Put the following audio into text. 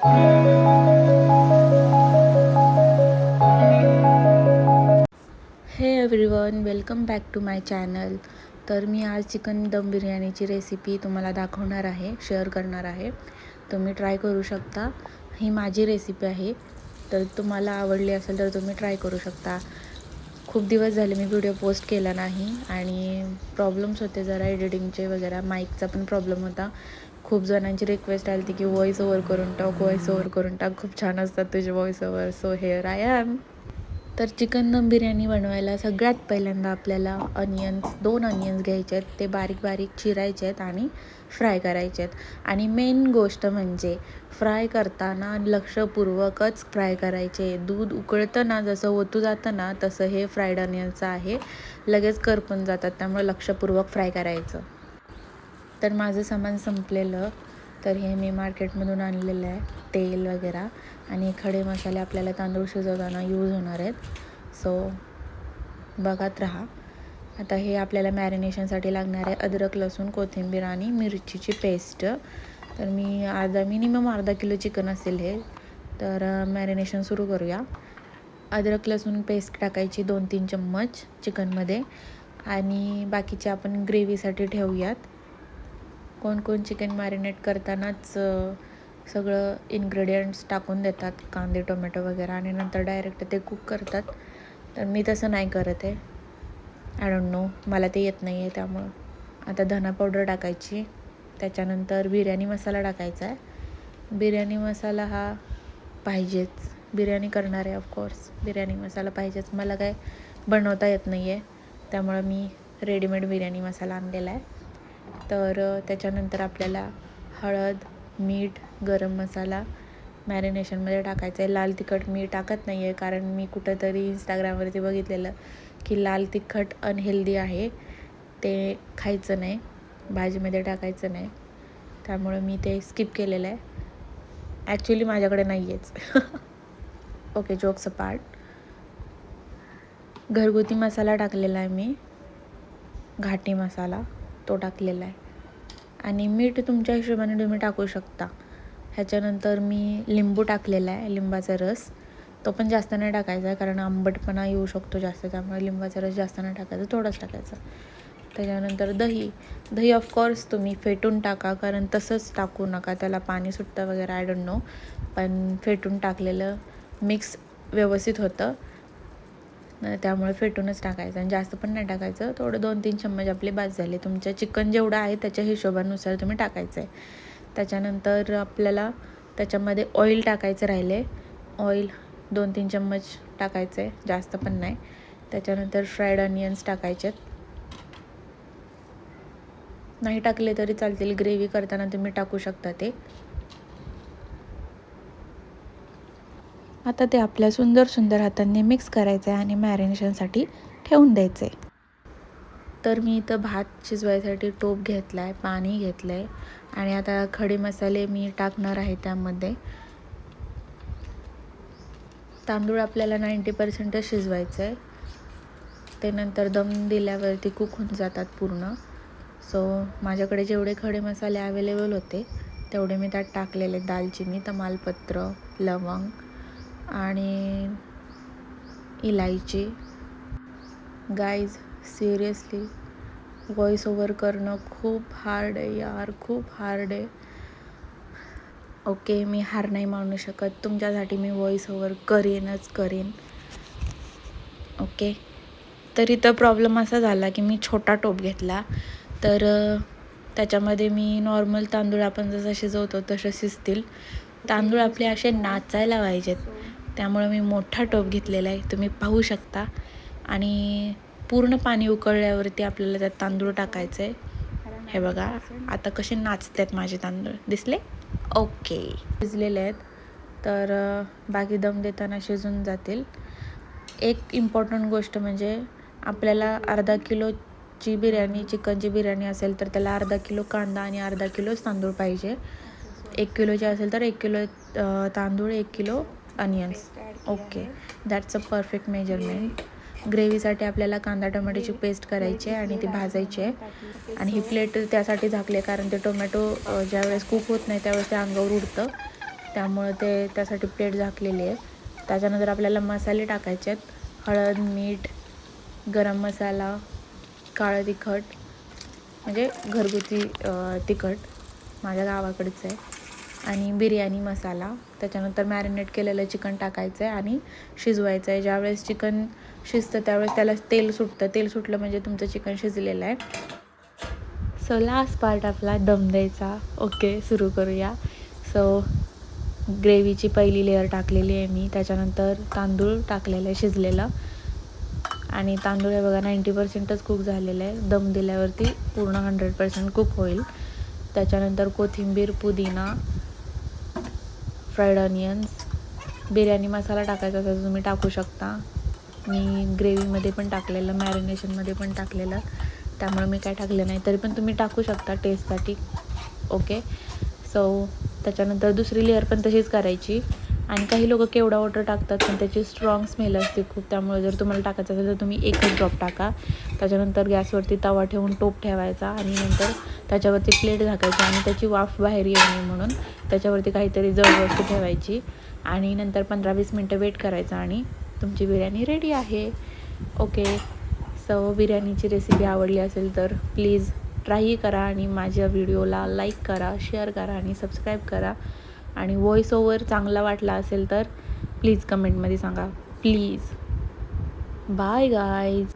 हे everyone, welcome back to my channel. तर मी आज चिकन दम बिर्याणीची रेसिपी तुम्हाला दाखवणार आहे, शेअर करणार आहे. तुम्ही ट्राय करू शकता. ही माझी रेसिपी आहे, तर तुम्हाला आवडली असेल तर तुम्ही ट्राय करू शकता. खूप दिवस झाले मी व्हिडिओ पोस्ट केला नाही आणि प्रॉब्लेम्स होते जरा एडिटिंगचे वगैरे. माईकचा पण प्रॉब्लेम होता. खूप जणांची रिक्वेस्ट आली होती की व्हॉईस ओव्हर करून टाक, व्हॉईस ओव्हर करून टाक, खूप छान असतात तुझे voice over. So hair I am. तर चिकन दम बिर्याणी बनवायला सगळ्यात पहिल्यांदा आपल्याला दोन अनियन्स घ्यायचे आहेत. ते बारीक बारीक चिरायचे आहेत आणि फ्राय करायचे आहेत. आणि मेन गोष्ट म्हणजे फ्राय करताना लक्षपूर्वकच फ्राय करायचे. दूध उकळतं ना, जसं ओतू जातं ना, तसं हे फ्राईड अनियनचं आहे. लगेच करपून जातात, त्यामुळे लक्षपूर्वक फ्राय करायचं. तर माझं सामान संपलेलं, तर हे मी मार्केटमधून आणलेलं आहे. तेल वगैरे आणि खडे मसाले आपल्याला तांदूळ शिजवताना यूज होणार आहेत. सो बघत राहा. आता हे आपल्याला मॅरिनेशनसाठी लागणार आहे अद्रक, लसूण, कोथिंबीर आणि मिरचीची पेस्ट. तर मी मिनिमम अर्धा किलो चिकन असेल हे. तर मॅरिनेशन सुरू करूया. अद्रक लसूण पेस्ट टाकायची 2-3 चम्मच चिकनमध्ये आणि बाकीचे आपण ग्रेव्हीसाठी ठेवूयात. कोण चिकन मॅरिनेट करतानाच सगळं इन्ग्रेडियंट्स टाकून देतात, कांदे, टोमॅटो वगैरे, आणि नंतर डायरेक्ट ते कुक करतात. तर मी तसं नाही करत आहे. आय डोंट नो, मला ते येत नाही आहे. त्यामुळं आता धना पावडर टाकायची. त्याच्यानंतर बिर्याणी मसाला टाकायचा आहे. बिर्याणी मसाला हा पाहिजेच. बिर्याणी करणार आहे ऑफकोर्स, बिर्याणी मसाला पाहिजेच. मला काय बनवता येत नाही आहे, त्यामुळं मी रेडीमेड बिर्याणी मसाला आणलेला आहे. तर त्याच्यानंतर आपल्याला हळद, मीठ, गरम मसाला मॅरिनेशनमध्ये टाकायचं आहे. लाल तिखट मी टाकत नाही आहे, कारण मी कुठंतरी इंस्टाग्रामवरती बघितलेलं की लाल तिखट अनहेल्दी आहे, ते खायचं नाही, भाजीमध्ये टाकायचं नाही. त्यामुळं मी ते स्किप केलेलं आहे. ॲक्च्युली माझ्याकडे नाही आहेच. Okay, jokes apart. घरगुती मसाला टाकलेला आहे मी, घाटी मसाला तो टाकलेला आहे. आणि मीठ तुमच्या हिशोबाने तुम्ही टाकू शकता. ह्याच्यानंतर मी लिंबू टाकलेला आहे, लिंबाचा रस. तो पण जास्त नाही टाकायचा आहे, कारण आंबटपणा येऊ शकतो जास्त, त्यामुळे लिंबाचा रस जास्त नाही टाकायचा, थोडंच टाकायचं. त्याच्यानंतर दही ऑफकोर्स तुम्ही फेटून टाका, कारण तसंच टाकू नका, त्याला पाणी सुटतं वगैरे, आय डोंट नो. पण फेटून टाकलेलं मिक्स व्यवस्थित होतं, त्यामुळे फेटूनच टाकायचं. आणि जास्त पण नाही टाकायचं, थोडं 2-3 चम्मच आपले बास झाले. तुमच्या चिकन जेवढं आहे त्याच्या हिशोबानुसार तुम्ही टाकायचं आहे. त्याच्यानंतर आपल्याला त्याच्यामध्ये ऑइल टाकायचं राहिले. ऑइल 2-3 चम्मच टाकायचं आहे, जास्त पण नाही. त्याच्यानंतर फ्राईड अनियन्स टाकायचे आहेत. नाही टाकले तरी चालतील, ग्रेव्ही करताना तुम्ही टाकू शकता ते. आता ते आपल्या सुंदर हातांनी मिक्स करायचं आहे आणि मॅरिनेशनसाठी ठेवून द्यायचं आहे. तर मी इथं भात शिजवायसाठी टोप घेतला आहे, पाणी घेतलं आहे आणि आता खडे मसाले मी टाकणार आहे त्यामध्ये. तांदूळ आपल्याला 90% शिजवायचं आहे. ते नंतर दम दिल्यावरती कुक होऊन जातात पूर्ण. सो माझ्याकडे जेवढे खडे मसाले अवेलेबल होते तेवढे मी त्यात टाकलेले. दालचिनी, तमालपत्र, लवंग आणि इलायची. गाईज, सिरियसली व्हॉईस ओव्हर करणं खूप हार्ड आहे यार, खूप हार्ड आहे. ओके, मी हार नाही मानू शकत. तुमच्यासाठी मी व्हॉईस ओव्हर करेन. ओके. तर इथं प्रॉब्लेम असा झाला की मी छोटा टोप घेतला, तर त्याच्यामध्ये मी नॉर्मल तांदूळ आपण जसं शिजवतो तसे शिजतील. तांदूळ आपले असे नाचायला पाहिजेत, त्यामुळे मी मोठा टोप घेतलेला आहे, तुम्ही पाहू शकता. आणि पूर्ण पाणी उकळल्यावरती आपल्याला त्यात तांदूळ टाकायचं आहे. हे बघा आता कसे नाचतात माझे तांदूळ, दिसले? ओके, शिजलेले आहेत. तर बाकी दम देताना शिजून जातील. एक इम्पॉर्टंट गोष्ट म्हणजे आपल्याला अर्धा किलोची बिर्याणी, चिकनची बिर्याणी असेल तर त्याला अर्धा किलो कांदा आणि अर्धा किलोच तांदूळ पाहिजे. 1 किलोची असेल तर 1 किलो तांदूळ, 1 kilo onions. Okay, that's a perfect measurement. ग्रेव्हीसाठी आपल्याला कांदा टोमॅटोची पेस्ट करायची आहे आणि ती भाजायची आहे. आणि ही प्लेट त्यासाठी झाकली आहे कारण ते टोमॅटो ज्यावेळेस कुक होत नाही त्यावेळेस ते अंगावर उडतं. त्यामुळं त्यासाठी प्लेट झाकलेली आहे. त्याच्यानंतर आपल्याला मसाले टाकायचे आहेत. हळद, मीठ, गरम मसाला, काळं तिखट म्हणजे घरगुती तिखट माझ्या गावाकडचं आहे, आणि बिर्याणी मसाला. त्याच्यानंतर मॅरिनेट केलेलं चिकन टाकायचं आहे आणि शिजवायचं आहे. ज्यावेळेस चिकन शिजतं त्यावेळेस त्याला तेल सुटतं. तेल सुटलं म्हणजे तुमचं चिकन शिजलेलं आहे. सो लास्ट पार्ट आपला दम द्यायचा. ओके, सुरू करूया. सो ग्रेव्हीची पहिली लेअर टाकलेली आहे मी. त्याच्यानंतर तांदूळ टाकलेलं आहे शिजलेलं, आणि तांदूळ हे बघा 90%च कुक झालेलं आहे. दम दिल्यावरती पूर्ण 100% कुक होईल. त्याच्यानंतर कोथिंबीर, पुदिना, फ्राईड ऑनियन्स, बिर्याणी मसाला टाकायचा असेल तर तुम्ही टाकू शकता. मी ग्रेव्हीमध्ये पण टाकलेलं, मॅरिनेशनमध्ये पण टाकलेलं, त्यामुळे मी काय टाकलं नाही. तरी पण तुम्ही टाकू शकता टेस्टसाठी. ओके, सो त्याच्यानंतर दुसरी लेअर पण तशीच करायची. आणि काही लोक केवडा वॉटर टाकतात, पण त्याची स्ट्रॉंग स्मेल असते खूप. त्यामुळे जर तुम्हाला टाकायचं असेल तर तुम्ही एकच ड्रॉप टाका. त्याच्यानंतर गॅसवरती तवा ठेवून टोप ठेवायचा, आणि नंतर त्याच्यावरती प्लेट झाकायची, आणि त्याची वाफ बाहेर येऊ नये म्हणून त्याच्यावरती काहीतरी जड वस्तू ठेवायची, आणि नंतर 15-20 मिनटं वेट करायचं, आणि तुमची बिर्याणी रेडी आहे. ओके, सो बिर्याणीची रेसिपी आवडली असेल तर प्लीज ट्राय करा, आणि माझ्या व्हिडिओला लाईक करा, शेअर करा आणि सबस्क्राईब करा. आणि व्हॉईस ओव्हर चांगला वाटला असेल तर प्लीज कमेंटमध्ये सांगा. प्लीज. Bye guys.